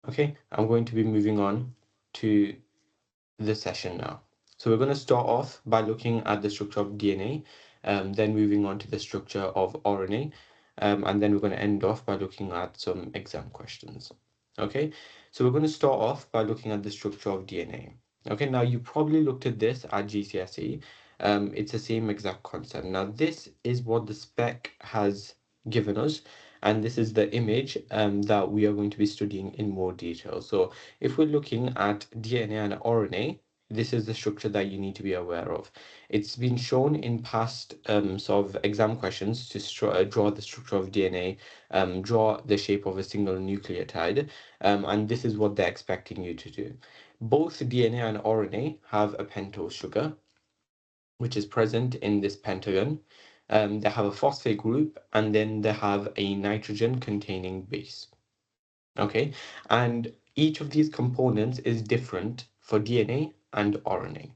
Okay, I'm going to be moving on to the session now. So we're going to start off by looking at the structure of DNA, then moving on to the structure of RNA, and then we're going to end off by looking at some exam questions. Okay, so we're going to start off by looking at the structure of DNA. Okay, now you probably looked at this at GCSE. It's the same exact concept. Now this is what the spec has given us, and this is the image that we are going to be studying in more detail. So if we're looking at DNA and RNA, this is the structure that you need to be aware of. It's been shown in past sort of exam questions to draw the structure of DNA, draw the shape of a single nucleotide, and this is what they're expecting you to do. Both DNA and RNA have a pentose sugar, which is present in this pentagon. They have a phosphate group, and then they have a nitrogen containing base. Okay, and each of these components is different for DNA and RNA.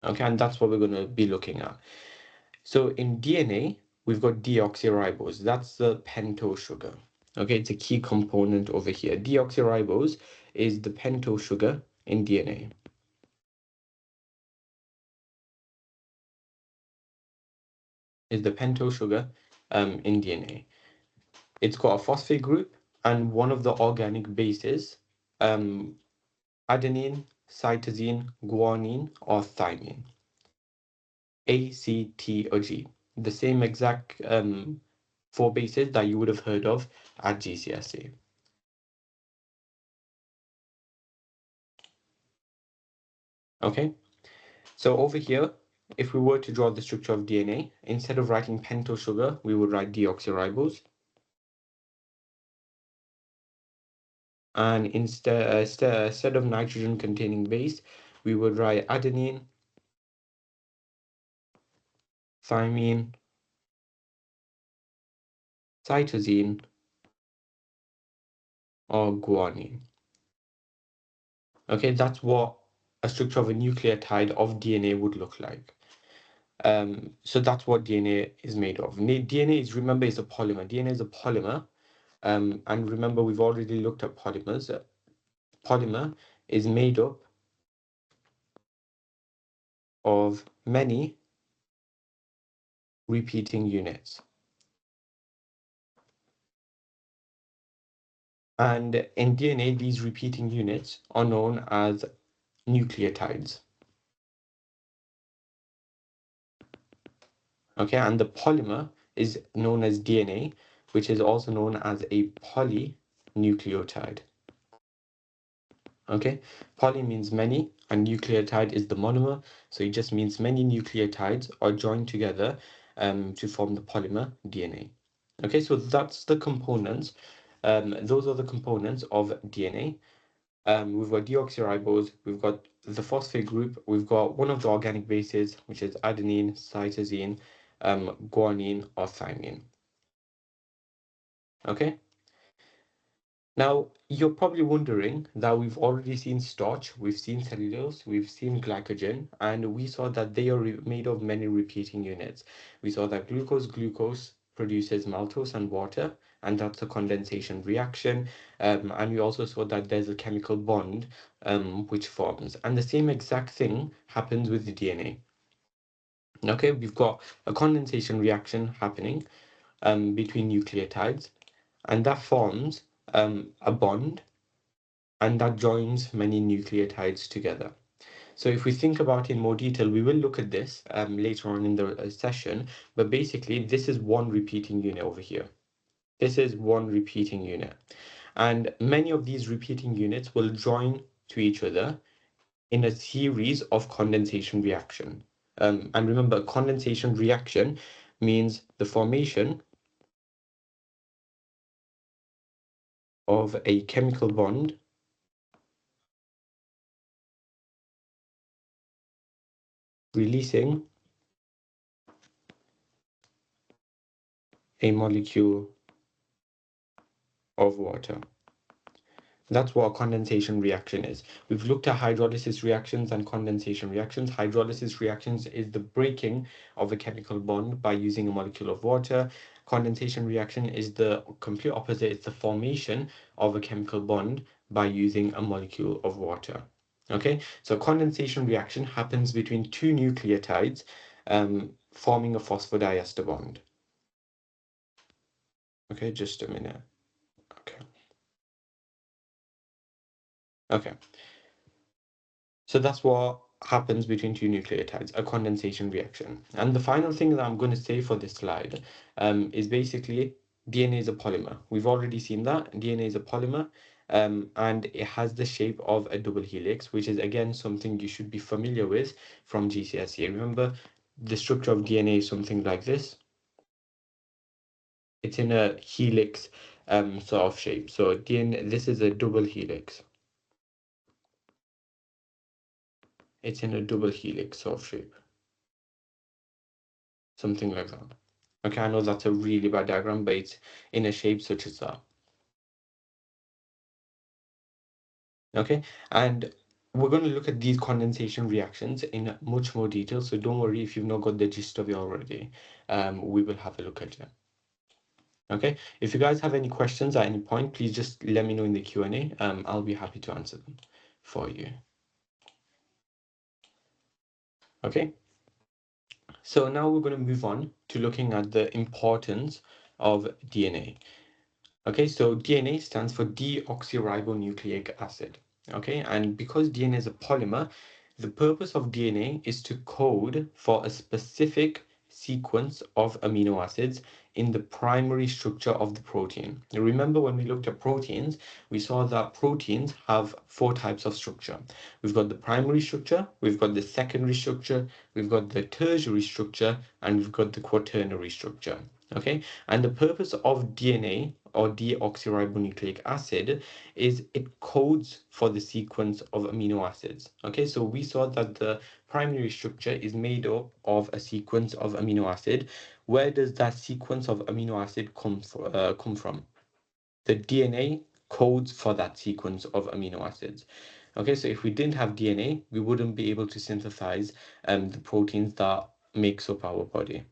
Okay, and that's what we're going to be looking at. So in DNA, we've got deoxyribose. That's the pentose sugar. Okay, it's a key component over here. Deoxyribose is the pentose sugar in DNA. Is the pentose sugar in DNA. It's got a phosphate group and one of the organic bases, um, adenine, cytosine, guanine, or thymine. A, C, T, or G. The same exact four bases that you would have heard of at GCSE. Okay, so over here, if we were to draw the structure of DNA, instead of writing pentose sugar, we would write deoxyribose. And instead of nitrogen containing base, we would write adenine, thymine, cytosine, or guanine. Okay, that's what a structure of a nucleotide of DNA would look like. So that's what DNA is made of. DNA is, remember, is a polymer. DNA is a polymer. And remember, we've already looked at polymers. Polymer is made up of many repeating units. And in DNA, these repeating units are known as nucleotides. Okay, and the polymer is known as DNA, which is also known as a polynucleotide. Okay, poly means many, and nucleotide is the monomer, so it just means many nucleotides are joined together to form the polymer DNA. Okay, so that's the components. Those are the components of DNA. We've got deoxyribose, we've got the phosphate group, we've got one of the organic bases, which is adenine, cytosine, guanine, or thymine. Okay. Now, you're probably wondering that we've already seen starch, we've seen cellulose, we've seen glycogen, and we saw that they are made of many repeating units. We saw that glucose produces maltose and water, and that's a condensation reaction. And we also saw that there's a chemical bond which forms. And the same exact thing happens with the DNA. Okay, we've got a condensation reaction happening between nucleotides, and that forms a bond, and that joins many nucleotides together. So if we think about it in more detail, we will look at this later on in the session, but basically this is one repeating unit over here. This is one repeating unit. And many of these repeating units will join to each other in a series of condensation reaction. And remember, condensation reaction means the formation of a chemical bond releasing a molecule of water. That's what a condensation reaction is. We've looked at hydrolysis reactions and condensation reactions. Hydrolysis reactions is the breaking of a chemical bond by using a molecule of water. Condensation reaction is the complete opposite. It's the formation of a chemical bond by using a molecule of water. Okay, so condensation reaction happens between two nucleotides forming a phosphodiester bond. Okay, just a minute. Okay. Okay. So that's what happens between two nucleotides, a condensation reaction. And the final thing that I'm going to say for this slide is basically DNA is a polymer. We've already seen that DNA is a polymer, and it has the shape of a double helix, which is again something you should be familiar with from GCSE. Remember, the structure of DNA is something like this. It's in a helix sort of shape. So DNA, this is a double helix. It's in a double helix sort of shape. Something like that. Okay, I know that's a really bad diagram, but it's in a shape such as that. Okay, and we're going to look at these condensation reactions in much more detail. So don't worry if you've not got the gist of it already. We will have a look at it. Okay, if you guys have any questions at any point, please just let me know in the Q&A. I'll be happy to answer them for you. Okay, so now we're going to move on to looking at the importance of DNA. Okay, so DNA stands for deoxyribonucleic acid. Okay, and because DNA is a polymer, the purpose of DNA is to code for a specific sequence of amino acids in the primary structure of the protein. Now, remember when we looked at proteins, we saw that proteins have four types of structure. We've got the primary structure, we've got the secondary structure, we've got the tertiary structure, and we've got the quaternary structure. Okay, and the purpose of DNA or deoxyribonucleic acid is it codes for the sequence of amino acids. Okay, so we saw that the primary structure is made up of a sequence of amino acid. Where does that sequence of amino acid come from? The DNA codes for that sequence of amino acids. Okay, so if we didn't have DNA, we wouldn't be able to synthesize the proteins that makes up our body.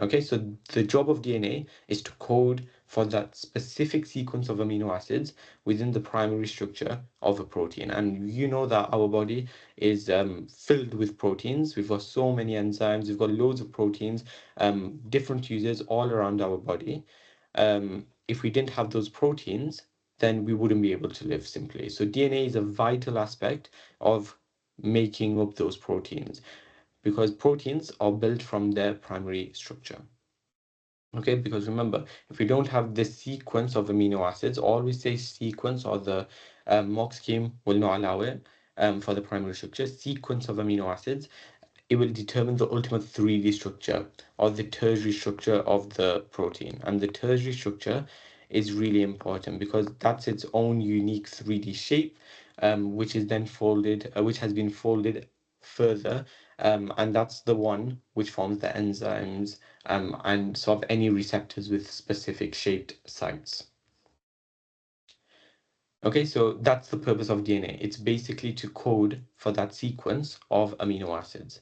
Okay, so the job of DNA is to code for that specific sequence of amino acids within the primary structure of a protein. And you know that our body is filled with proteins. We've got so many enzymes, we've got loads of proteins, different uses all around our body. If we didn't have those proteins, then we wouldn't be able to live simply. So DNA is a vital aspect of making up those proteins because proteins are built from their primary structure. Okay, because remember, if we don't have this sequence of amino acids, always say sequence or the mock scheme will not allow it for the primary structure, sequence of amino acids, it will determine the ultimate 3D structure or the tertiary structure of the protein. And the tertiary structure is really important because that's its own unique 3D shape, which is then folded, which has been folded further, and that's the one which forms the enzymes and sort of any receptors with specific shaped sites. Okay, so that's the purpose of DNA. It's basically to code for that sequence of amino acids.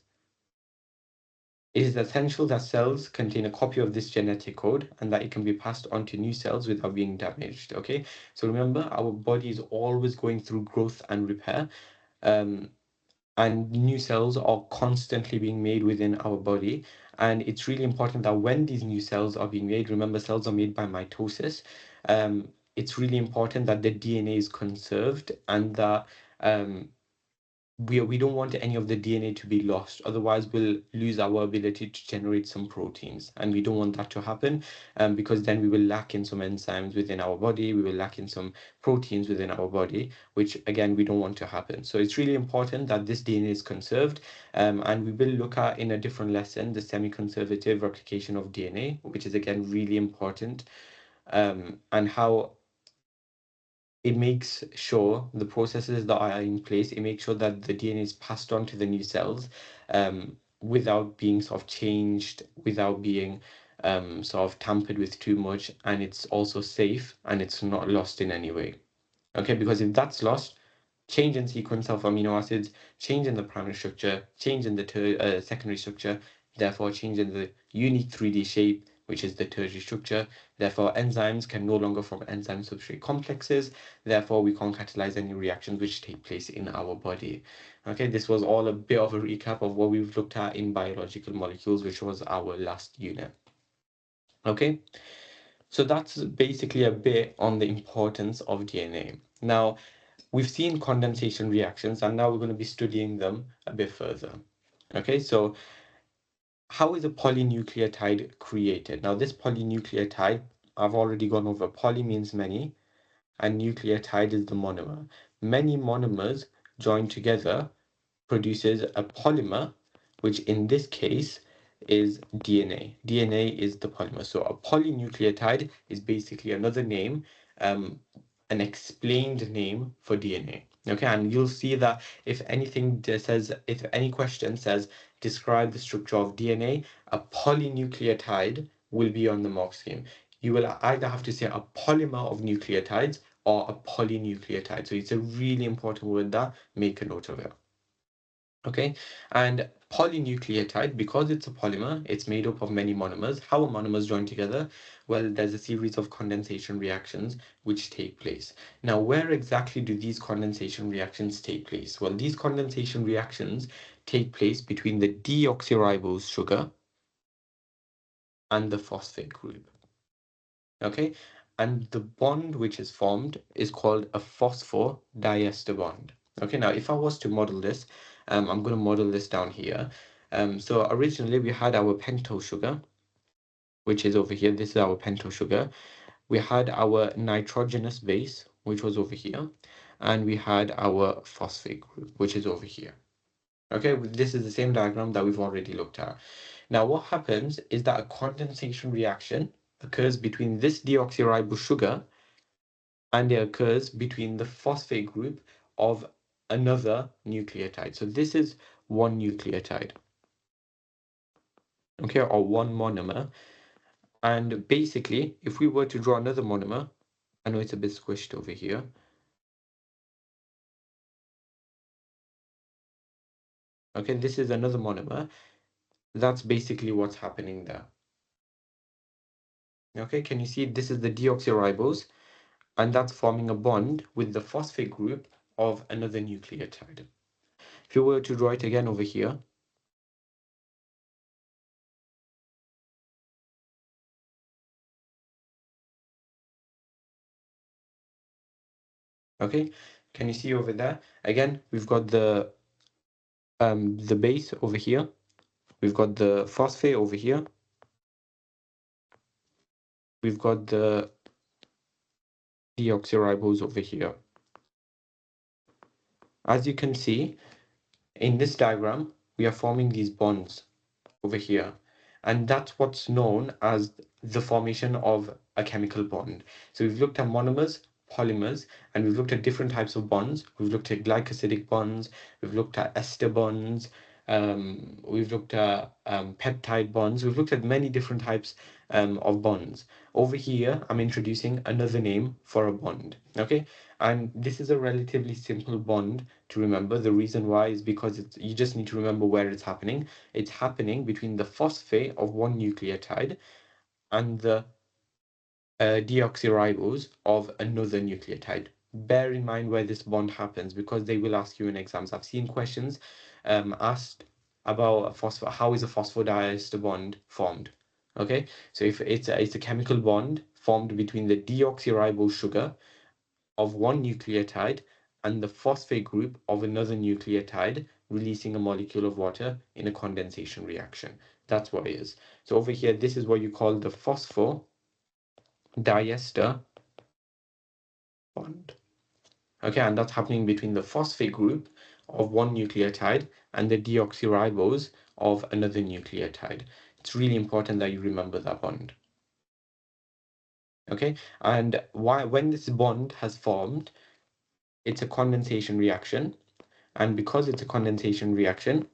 It is essential that cells contain a copy of this genetic code and that it can be passed on to new cells without being damaged. Okay, so remember, our body is always going through growth and repair. And new cells are constantly being made within our body. And it's really important that when these new cells are being made, remember, cells are made by mitosis. It's really important that the DNA is conserved and that we don't want any of the DNA to be lost. Otherwise, we'll lose our ability to generate some proteins, and we don't want that to happen. Because then we will lack in some enzymes within our body. We will lack in some proteins within our body, which again we don't want to happen. So it's really important that this DNA is conserved. And we will look at in a different lesson the semi-conservative replication of DNA, which is again really important, and how it makes sure the processes that are in place, it makes sure that the DNA is passed on to the new cells without being sort of changed, without being sort of tampered with too much, and it's also safe and it's not lost in any way. Okay, because if that's lost, change in sequence of amino acids, change in the primary structure, change in the secondary structure, therefore change in the unique 3D shape, which is the tertiary structure. Therefore, enzymes can no longer form enzyme substrate complexes. Therefore, we can't catalyze any reactions which take place in our body. Okay, this was all a bit of a recap of what we've looked at in biological molecules, which was our last unit. Okay, so that's basically a bit on the importance of DNA. Now, we've seen condensation reactions, and now we're going to be studying them a bit further. Okay, so how is a polynucleotide created? Now, this polynucleotide, I've already gone over. Poly means many, and nucleotide is the monomer. Many monomers joined together produces a polymer, which in this case is DNA. DNA is the polymer. So a polynucleotide is basically another name, an explained name for DNA. Okay, and you'll see that if if any question says, describe the structure of DNA, a polynucleotide will be on the mark scheme. You will either have to say a polymer of nucleotides or a polynucleotide. So it's a really important word that make a note of it. Okay, and polynucleotide, because it's a polymer, it's made up of many monomers. How are monomers joined together? Well, there's a series of condensation reactions which take place. Now, where exactly do these condensation reactions take place? Well, these condensation reactions take place between the deoxyribose sugar and the phosphate group. Okay, and the bond which is formed is called a phosphodiester bond. Okay, now if I was to model this, I'm going to model this down here. So originally we had our pentose sugar, which is over here. This is our pentose sugar. We had our nitrogenous base, which was over here, and we had our phosphate group, which is over here. Okay, this is the same diagram that we've already looked at. Now, what happens is that a condensation reaction occurs between this deoxyribose sugar and it occurs between the phosphate group of another nucleotide. So this is one nucleotide, okay, or one monomer. And basically, if we were to draw another monomer, I know it's a bit squished over here. Okay, this is another monomer. That's basically what's happening there. Okay, can you see this is the deoxyribose, and that's forming a bond with the phosphate group of another nucleotide. If you were to draw it again over here, okay, can you see over there? Again, we've got the base over here. We've got the phosphate over here. We've got the deoxyribose over here. As you can see, in this diagram, we are forming these bonds over here. And that's what's known as the formation of a chemical bond. So we've looked at monomers, polymers, and we've looked at different types of bonds. We've looked at glycosidic bonds, we've looked at ester bonds, we've looked at peptide bonds, we've looked at many different types of bonds. Over here, I'm introducing another name for a bond, okay? And this is a relatively simple bond to remember. The reason why is because you just need to remember where it's happening. It's happening between the phosphate of one nucleotide and the deoxyribose of another nucleotide. Bear in mind where this bond happens because they will ask you in exams. I've seen questions asked about how is a phosphodiester bond formed? Okay, so if it's a chemical bond formed between the deoxyribose sugar of one nucleotide and the phosphate group of another nucleotide, releasing a molecule of water in a condensation reaction. That's what it is. So over here, this is what you call the phosphodiester bond. Okay, and that's happening between the phosphate group of one nucleotide and the deoxyribose of another nucleotide. It's really important that you remember that bond. Okay, and when this bond has formed, it's a condensation reaction. And because it's a condensation reaction,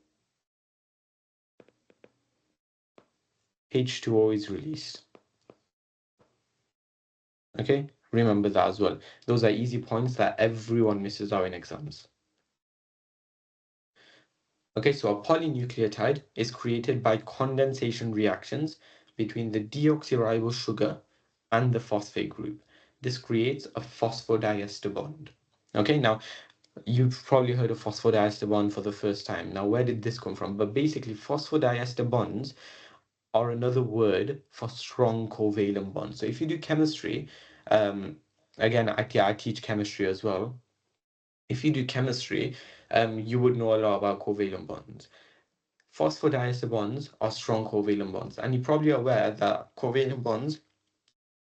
H2O is released. Okay, remember that as well. Those are easy points that everyone misses out in exams. Okay, so a polynucleotide is created by condensation reactions between the deoxyribose sugar and the phosphate group. This creates a phosphodiester bond. Okay, now you've probably heard of phosphodiester bond for the first time. Now, where did this come from? But basically, phosphodiester bonds are another word for strong covalent bonds. So if you do chemistry, um, again, I teach chemistry as well. If you do chemistry, you would know a lot about covalent bonds. Phosphodiester bonds are strong covalent bonds, and you're probably aware that covalent bonds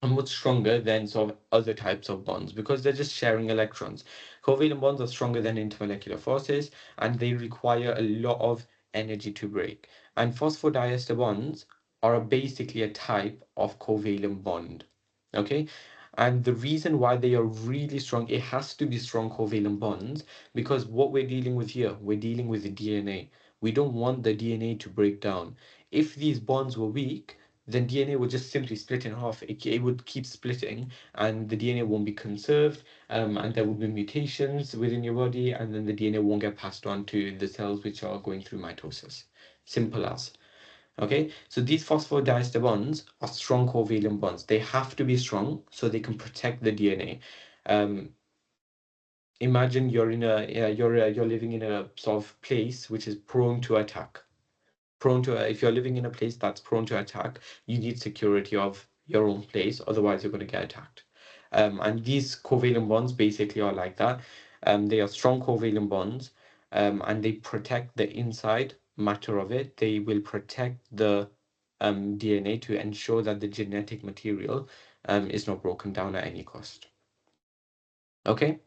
are much stronger than sort of other types of bonds because they're just sharing electrons. Covalent bonds are stronger than intermolecular forces, and they require a lot of energy to break. And phosphodiester bonds are basically a type of covalent bond. Okay, and the reason why they are really strong, it has to be strong covalent bonds because what we're dealing with here, we're dealing with the DNA. We don't want the DNA to break down. If these bonds were weak, then DNA would just simply split in half. It would keep splitting, and the DNA won't be conserved, and there will be mutations within your body, and then the DNA won't get passed on to the cells which are going through mitosis. Simple as. Okay, so these phosphodiester bonds are strong covalent bonds. They have to be strong so they can protect the DNA. Um, Imagine you're in a yeah, you're living in a sort of place which is prone to attack. If you're living in a place that's prone to attack, you need security of your own place, otherwise you're going to get attacked. And these covalent bonds basically are like that. They are strong covalent bonds, and they protect the inside matter of it. They will protect the DNA to ensure that the genetic material is not broken down at any cost. Okay.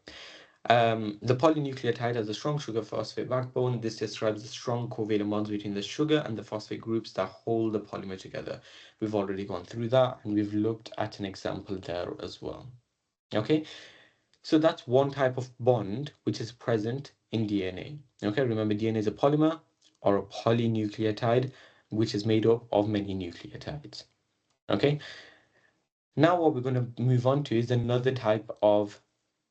The polynucleotide has a strong sugar phosphate backbone. This describes the strong covalent bonds between the sugar and the phosphate groups that hold the polymer together. We've already gone through that and we've looked at an example there as well. Okay, so that's one type of bond which is present in DNA. Okay, remember DNA is a polymer or a polynucleotide which is made up of many nucleotides. Okay, now what we're going to move on to is another type of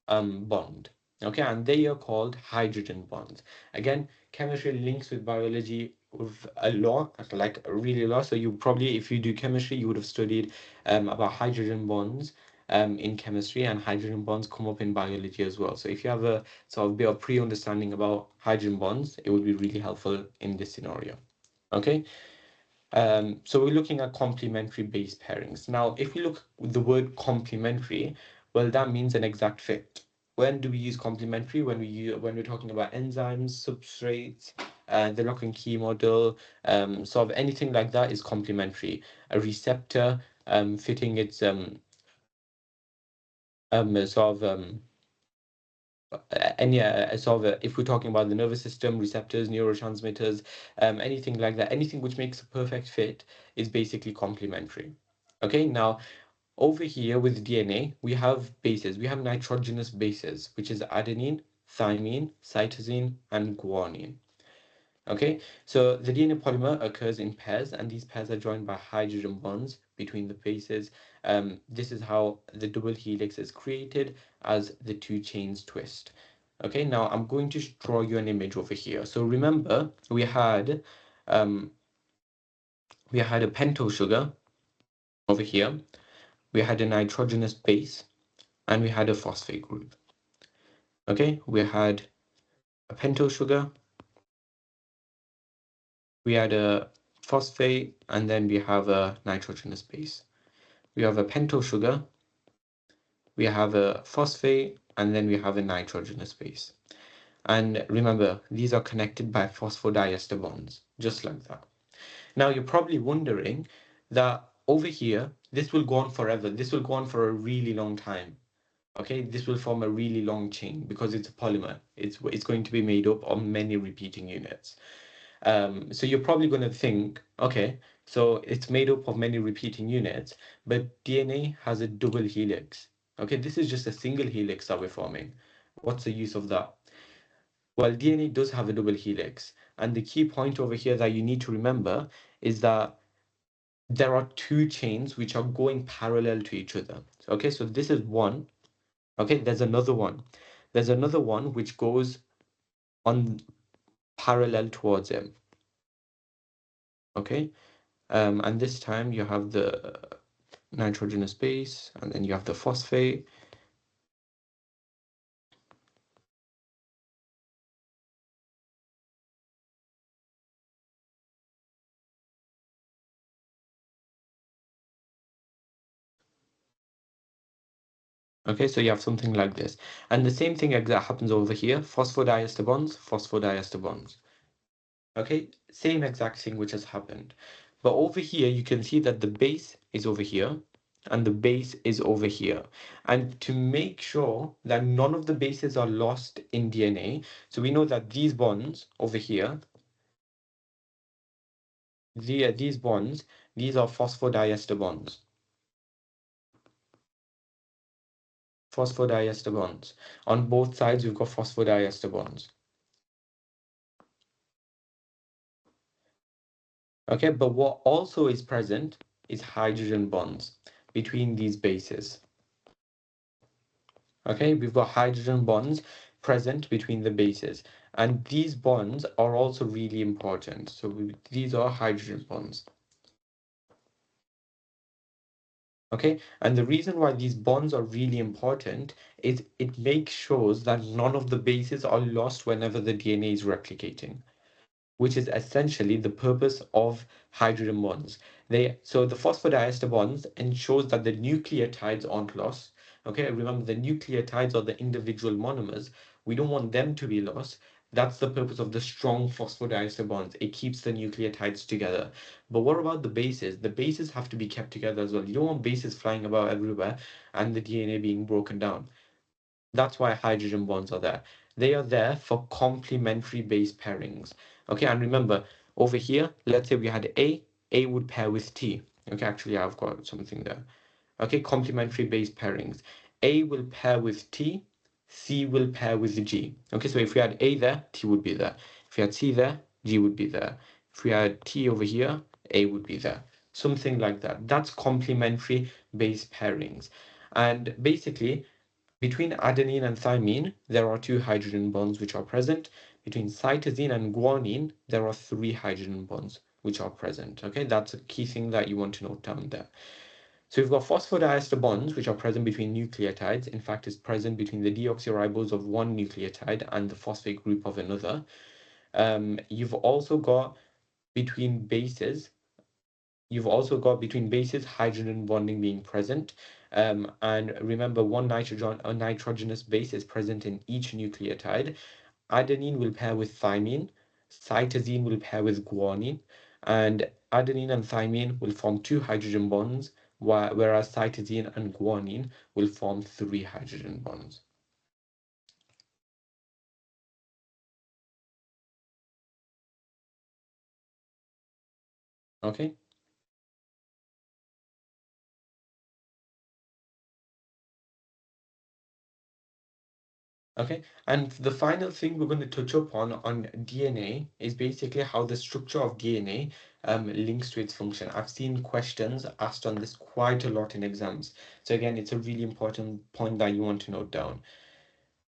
bond. Okay, and they are called hydrogen bonds. Again, chemistry links with biology with a lot, like really a lot. So you probably, if you do chemistry, you would have studied about hydrogen bonds in chemistry, and hydrogen bonds come up in biology as well. So if you have a sort of bit of pre-understanding about hydrogen bonds, it would be really helpful in this scenario. Okay. So we're looking at complementary base pairings. Now, if we look at the word complementary, well, that means an exact fit. When do we use complementary? When we're talking about enzymes, substrates, the lock and key model, sort of anything like that is complementary. A receptor fitting its sort of any sort of if we're talking about the nervous system, receptors, neurotransmitters, anything like that, anything which makes a perfect fit is basically complementary. Okay, now over here with DNA, we have bases. We have nitrogenous bases, which is adenine, thymine, cytosine, and guanine. Okay, so the DNA polymer occurs in pairs, and these pairs are joined by hydrogen bonds between the bases. This is how the double helix is created as the two chains twist. Okay, now I'm going to draw you an image over here. So remember, um, we had a pentose sugar over here, we had a nitrogenous base, and we had a phosphate group. Okay, we had a pentose sugar, we had a phosphate, and then we have a nitrogenous base. We have a pentose sugar, we have a phosphate, and then we have a nitrogenous base. And remember, these are connected by phosphodiester bonds, just like that. Now, you're probably wondering that over here, this will go on forever. This will go on for a really long time. Okay, this will form a really long chain because it's a polymer. It's going to be made up of many repeating units. So you're probably going to think, okay, so it's made up of many repeating units, but DNA has a double helix. Okay, this is just a single helix that we're forming. What's the use of that? Well, DNA does have a double helix, and the key point over here that you need to remember is that there are two chains which are going parallel to each other. Okay, so this is one. Okay, there's another one. There's another one which goes on parallel towards him. Okay, And this time you have the nitrogenous base, and then you have the phosphate. Okay, so you have something like this. And the same thing exact happens over here, phosphodiester bonds, phosphodiester bonds. Okay, same exact thing which has happened. But over here, you can see that the base is over here and the base is over here. And to make sure that none of the bases are lost in DNA, so we know that these bonds over here, these bonds, these are phosphodiester bonds. Phosphodiester bonds. On both sides, we've got phosphodiester bonds. Okay, but what also is present is hydrogen bonds between these bases. Okay, we've got hydrogen bonds present between the bases, and these bonds are also really important. So these are hydrogen bonds. Okay, and the reason why these bonds are really important is it makes sure that none of the bases are lost whenever the DNA is replicating, which is essentially the purpose of hydrogen bonds. So the phosphodiester bonds ensures that the nucleotides aren't lost. Okay, remember the nucleotides are the individual monomers. We don't want them to be lost. That's the purpose of the strong phosphodiester bonds. It keeps the nucleotides together. But what about the bases? The bases have to be kept together as well. You don't want bases flying about everywhere and the DNA being broken down. That's why hydrogen bonds are there. They are there for complementary base pairings. Okay, and remember, over here, let's say we had A would pair with T. Okay, actually, I've got something there. Okay, complementary base pairings. A will pair with T, C will pair with G. Okay, so if we had A there, T would be there. If we had C there, G would be there. If we had T over here, A would be there. Something like that. That's complementary base pairings. And basically, between adenine and thymine, there are two hydrogen bonds which are present. Between cytosine and guanine, there are three hydrogen bonds which are present. Okay, that's a key thing that you want to note down there. So we've got phosphodiester bonds which are present between nucleotides. In fact, it's present between the deoxyribose of one nucleotide and the phosphate group of another. You've also got between bases hydrogen bonding being present. And remember, a nitrogenous base is present in each nucleotide. Adenine will pair with thymine, cytosine will pair with guanine, and adenine and thymine will form two hydrogen bonds, whereas cytosine and guanine will form three hydrogen bonds. Okay? Okay, and the final thing we're going to touch on DNA is basically how the structure of DNA links to its function. I've seen questions asked on this quite a lot in exams. So again, it's a really important point that you want to note down.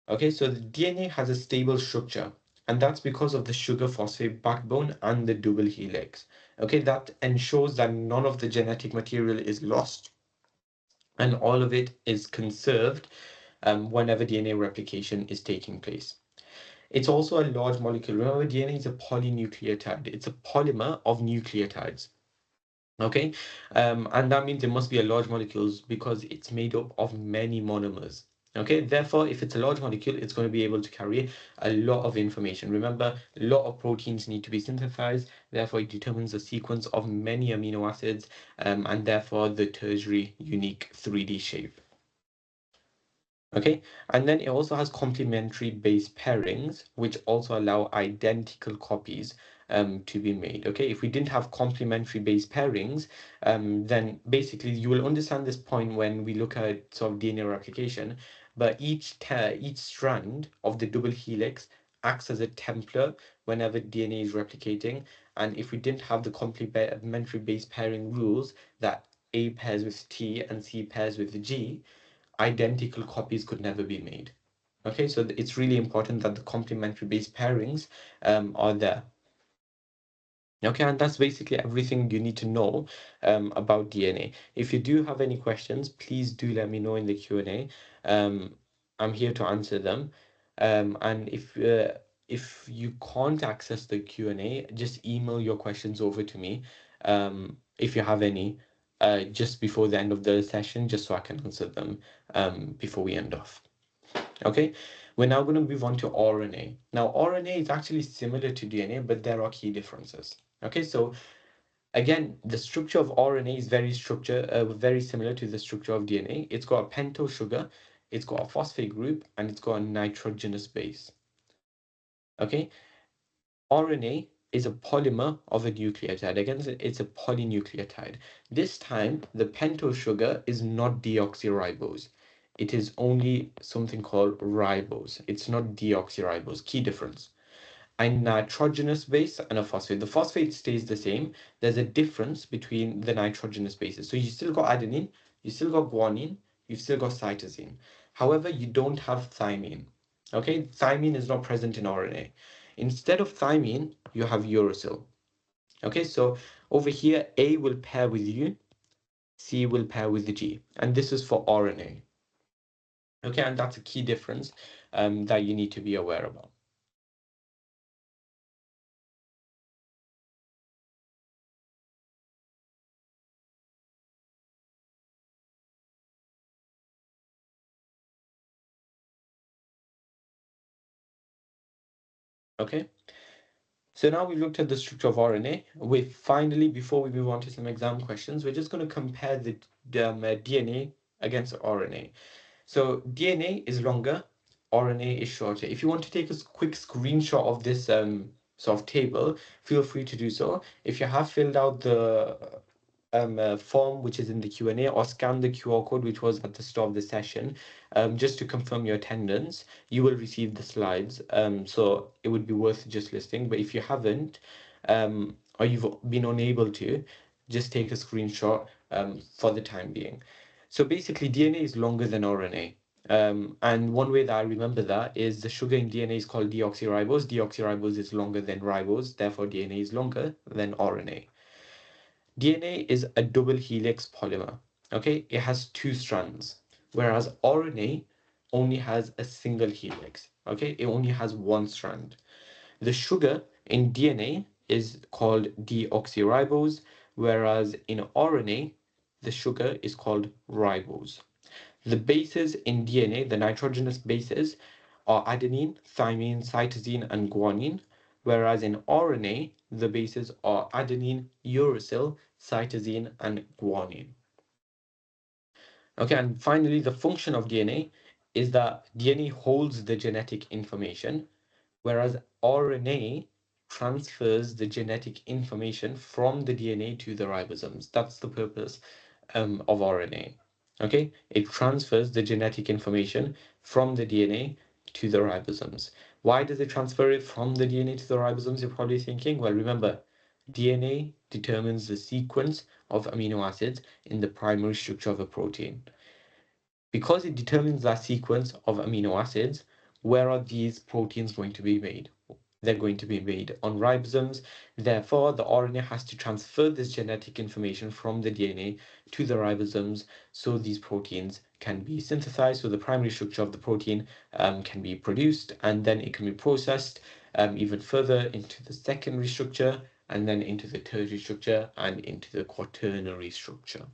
Okay, so the DNA has a stable structure, and that's because of the sugar phosphate backbone and the double helix. Okay, that ensures that none of the genetic material is lost and all of it is conserved whenever DNA replication is taking place. It's also a large molecule. Remember, DNA is a polynucleotide. It's a polymer of nucleotides. Okay, and that means it must be a large molecules because it's made up of many monomers. Okay, therefore, if it's a large molecule, it's going to be able to carry a lot of information. Remember, a lot of proteins need to be synthesized. Therefore, it determines the sequence of many amino acids, and therefore the tertiary unique 3D shape. Okay, and then it also has complementary base pairings, which also allow identical copies to be made. Okay, if we didn't have complementary base pairings, then basically you will understand this point when we look at sort of DNA replication. But each strand of the double helix acts as a template whenever DNA is replicating. And if we didn't have the complementary base pairing rules that A pairs with T and C pairs with G, identical copies could never be made. Okay, so it's really important that the complementary base pairings are there. Okay, and that's basically everything you need to know about DNA. If you do have any questions, please do let me know in the Q&A. I'm here to answer them. And if you can't access the Q&A, just email your questions over to me, if you have any, just before the end of the session, just so I can answer them before we end off. Okay, we're now going to move on to RNA. Now, RNA is actually similar to DNA, but there are key differences. Okay, so again, the structure of RNA is very similar to the structure of DNA. It's got a pentose sugar, it's got a phosphate group, and it's got a nitrogenous base. Okay, RNA is a polymer of a nucleotide. Again, it's a polynucleotide. This time, the pentose sugar is not deoxyribose. It is only something called ribose. It's not deoxyribose. Key difference. A nitrogenous base and a phosphate. The phosphate stays the same. There's a difference between the nitrogenous bases. So you still got adenine, you still got guanine, you've still got cytosine. However, you don't have thymine. Okay, thymine is not present in RNA. Instead of thymine, you have uracil. Okay, so over here, A will pair with U, C will pair with the G, and this is for RNA. Okay, and that's a key difference that you need to be aware about. Okay. So now we've looked at the structure of RNA. We finally, before we move on to some exam questions, we're just going to compare the DNA against RNA. So DNA is longer, RNA is shorter. If you want to take a quick screenshot of this sort of table, feel free to do so. If you have filled out the form which is in the Q&A, or scan the QR code which was at the start of the session, just to confirm your attendance, you will receive the slides. So it would be worth just listening. But if you haven't, or you've been unable to, just take a screenshot for the time being. So basically, DNA is longer than RNA. And one way that I remember that is the sugar in DNA is called deoxyribose. Deoxyribose is longer than ribose, therefore DNA is longer than RNA. DNA is a double helix polymer. Okay, it has two strands, whereas RNA only has a single helix. Okay, it only has one strand. The sugar in DNA is called deoxyribose, whereas in RNA, the sugar is called ribose. The bases in DNA, the nitrogenous bases, are adenine, thymine, cytosine, and guanine, whereas in RNA, the bases are adenine, uracil, cytosine, and guanine. Okay, and finally, the function of DNA is that DNA holds the genetic information, whereas RNA transfers the genetic information from the DNA to the ribosomes. That's the purpose of RNA. Okay, it transfers the genetic information from the DNA to the ribosomes. Why does it transfer it from the DNA to the ribosomes? You're probably thinking, well, remember, DNA determines the sequence of amino acids in the primary structure of a protein. Because it determines that sequence of amino acids, where are these proteins going to be made? They're going to be made on ribosomes. Therefore, the RNA has to transfer this genetic information from the DNA to the ribosomes so these proteins can be synthesized, so the primary structure of the protein can be produced, and then it can be processed even further into the secondary structure, and then into the tertiary structure, and into the quaternary structure.